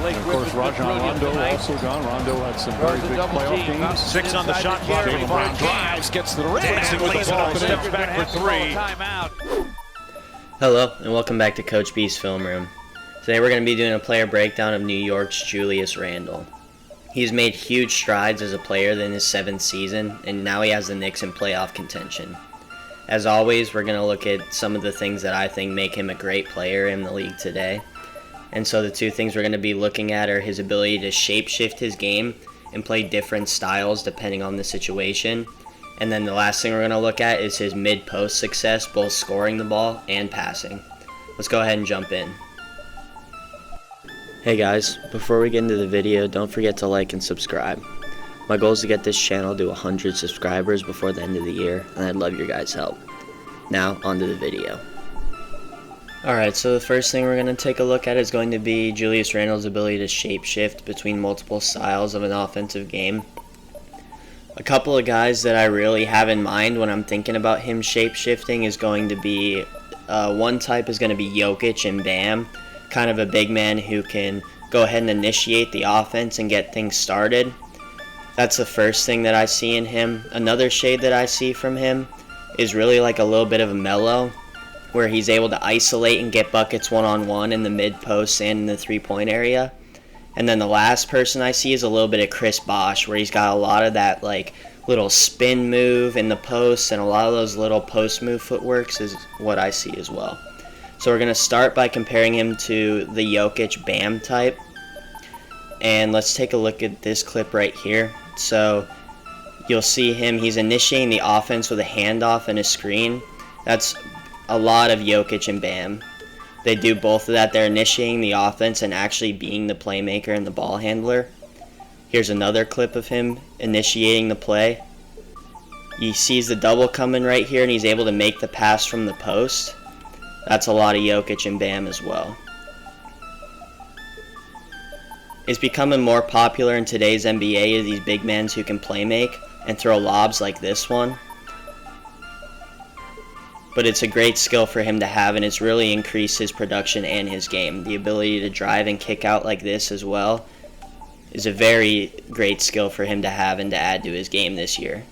And of course, Rajon Rondo also gone. Rondo had some very big playoff games. 6 on the shot clock. Jaylen Brown drives, gets to the rim, Dancing with the ball, steps back for 3. Hello, and welcome back to Coach B's Film Room. Today we're going to be doing a player breakdown of New York's Julius Randle. He's made huge strides as a player in his 7th season, and now he has the Knicks in playoff contention. As always, we're going to look at some of the things that I think make him a great player in the league today. And so the two things we're going to be looking at are his ability to shape-shift his game and play different styles depending on the situation. And then the last thing we're going to look at is his mid-post success, both scoring the ball and passing. Let's go ahead and jump in. Hey guys, before we get into the video, don't forget to like and subscribe. My goal is to get this channel to 100 subscribers before the end of the year, and I'd love your guys' help. Now, onto the video. Alright, so the first thing we're going to take a look at is going to be Julius Randle's ability to shape-shift between multiple styles of an offensive game. A couple of guys that I really have in mind when I'm thinking about him shape-shifting is going to be, one type is going to be Jokic and Bam, kind of a big man who can go ahead and initiate the offense and get things started. That's the first thing that I see in him. Another shade that I see from him is really like a little bit of a Melo, where he's able to isolate and get buckets one-on-one in the mid-post and in the three-point area. And then the last person I see is a little bit of Chris Bosh, where he's got a lot of that like little spin move in the post, and a lot of those little post move footworks is what I see as well. So we're going to start by comparing him to the Jokic Bam type. And let's take a look at this clip right here. So you'll see him, he's initiating the offense with a handoff and a screen. That's a lot of Jokic and Bam. They do both of that. They're initiating the offense and actually being the playmaker and the ball handler. Here's another clip of him initiating the play. He sees the double coming right here and he's able to make the pass from the post. That's a lot of Jokic and Bam as well. It's becoming more popular in today's NBA of these big men who can play make and throw lobs like this one. But it's a great skill for him to have, and it's really increased his production and his game. The ability to drive and kick out like this as well is a very great skill for him to have and to add to his game this year.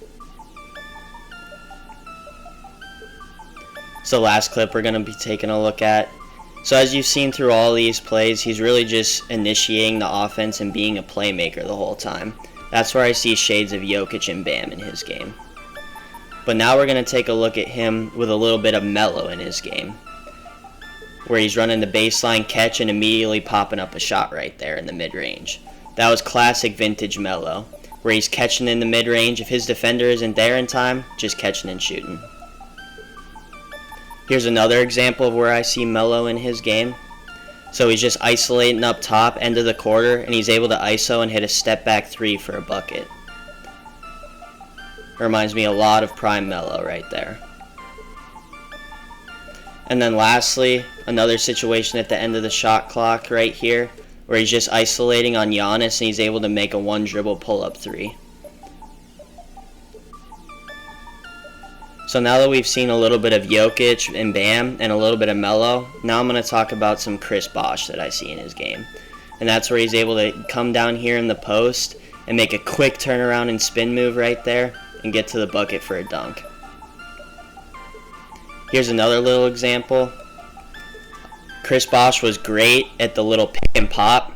So last clip we're going to be taking a look at. So as you've seen through all these plays, he's really just initiating the offense and being a playmaker the whole time. That's where I see shades of Jokic and Bam in his game. But now we're going to take a look at him with a little bit of Melo in his game, where he's running the baseline catch and immediately popping up a shot right there in the mid-range. That was classic vintage Melo, where he's catching in the mid-range. If his defender isn't there in time, just catching and shooting. Here's another example of where I see Melo in his game. So he's just isolating up top, end of the quarter, and he's able to ISO and hit a step-back 3 for a bucket. Reminds me a lot of prime Melo right there. And then lastly, another situation at the end of the shot clock right here, where he's just isolating on Giannis and he's able to make a one-dribble pull-up 3. So now that we've seen a little bit of Jokic and Bam and a little bit of Melo, now I'm going to talk about some Chris Bosh that I see in his game. And that's where he's able to come down here in the post and make a quick turnaround and spin move right there and get to the bucket for a dunk. Here's another little example. Chris Bosh was great at the little pick and pop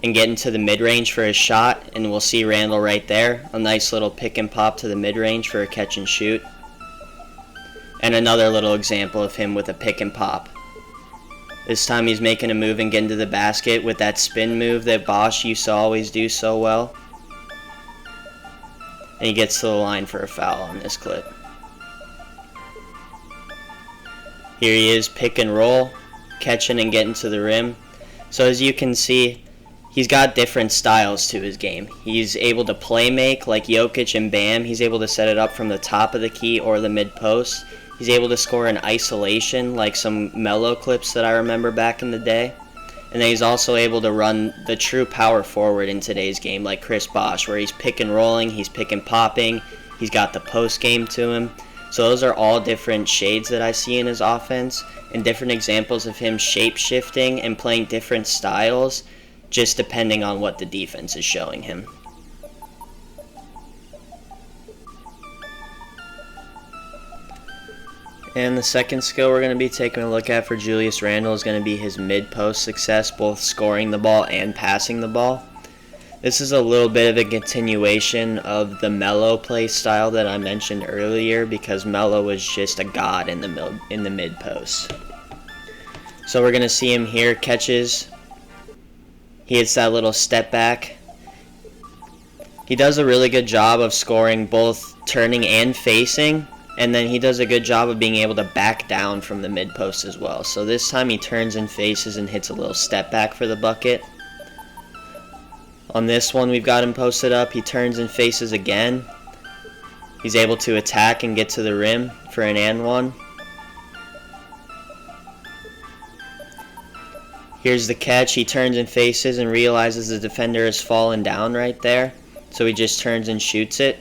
and getting to the mid-range for his shot, and we'll see Randle right there, a nice little pick and pop to the mid-range for a catch and shoot. And another little example of him with a pick and pop. This time he's making a move and getting to the basket with that spin move that Bosh used to always do so well. And he gets to the line for a foul on this clip. Here he is, pick and roll, catching and getting to the rim. So as you can see, he's got different styles to his game. He's able to play make like Jokic and Bam. He's able to set it up from the top of the key or the mid post. He's able to score in isolation like some Melo clips that I remember back in the day. And then he's also able to run the true power forward in today's game like Chris Bosh, where he's pick and rolling, he's pick and popping, he's got the post game to him. So those are all different shades that I see in his offense and different examples of him shape-shifting and playing different styles just depending on what the defense is showing him. And the second skill we're going to be taking a look at for Julius Randle is going to be his mid-post success, both scoring the ball and passing the ball. This is a little bit of a continuation of the Melo play style that I mentioned earlier, because Melo was just a god in the mid-post. So we're going to see him here, catches. He hits that little step back. He does a really good job of scoring both turning and facing. And then he does a good job of being able to back down from the mid-post as well. So this time he turns and faces and hits a little step back for the bucket. On this one we've got him posted up. He turns and faces again. He's able to attack and get to the rim for an and one. Here's the catch. He turns and faces and realizes the defender has fallen down right there. So he just turns and shoots it.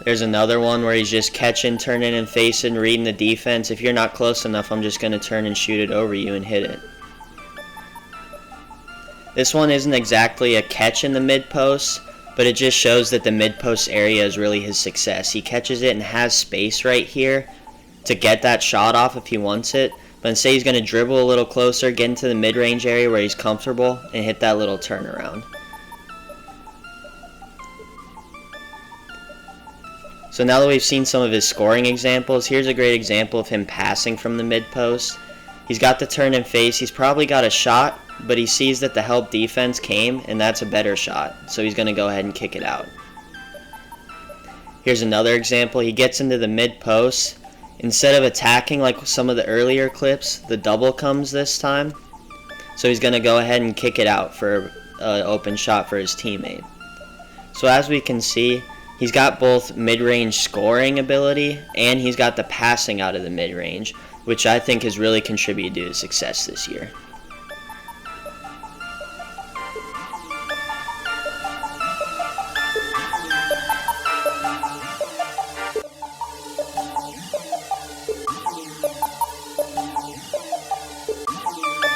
There's another one where he's just catching, turning, and facing, reading the defense. If you're not close enough, I'm just going to turn and shoot it over you and hit it. This one isn't exactly a catch in the mid-post, but it just shows that the mid-post area is really his success. He catches it and has space right here to get that shot off if he wants it. But instead he's going to dribble a little closer, get into the mid-range area where he's comfortable, and hit that little turnaround. So now that we've seen some of his scoring examples, here's a great example of him passing from the mid-post. He's got the turn and face. He's probably got a shot, but he sees that the help defense came, and that's a better shot. So he's going to go ahead and kick it out. Here's another example. He gets into the mid-post. Instead of attacking like some of the earlier clips, the double comes this time. So he's going to go ahead and kick it out for an open shot for his teammate. So as we can see, he's got both mid-range scoring ability and he's got the passing out of the mid-range, which I think has really contributed to his success this year.